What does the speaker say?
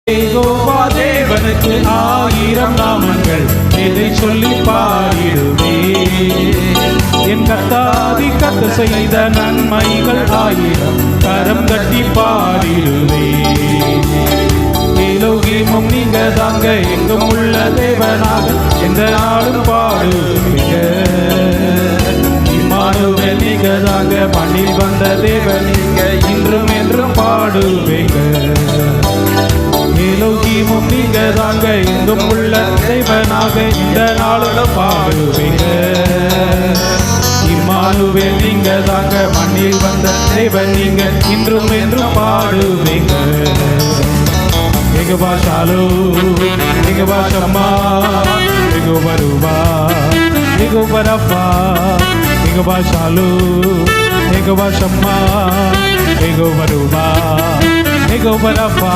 யெகோவா தேவனுக்கு 1000 நாமங்கள், எதை சொல்லி பாடிடுவே. என் கர்த்தாதி கர்த்தர் செய்த நன்மைகள் 1000, கரம் கட்டி பாடிடுவே. எலோகிமும் நீங்க தாங்க, எங்கும் உள்ள தேவனாக எந்த நாளும் பாடுவீங்க. இம்மானுவேல் நீங்க தாங்க, மண்ணில் வந்த தேவன் நீங்க, இன்றும் என்றும் பாடுவீங்க. எலோகிமும் நீங்க தாங்க, எங்கும் உள்ள தேவனாக இந்த நாளும் பாடுவீங்க. இம்மானுவேல் நீங்க தாங்க, மண்ணில் வந்த தேவன் நீங்க, இன்றும் என்றும் பாடுவீங்க. யெகோவா ஷாலோம், யெகோவா ஷம்மா, யெகோவா ரூபா, யெகோவா ரஃபா, யெகோவா ஷாலோம், யெகோவா ஷம்மா, யெகோவா ரூபா, யெகோவா ரஃபா.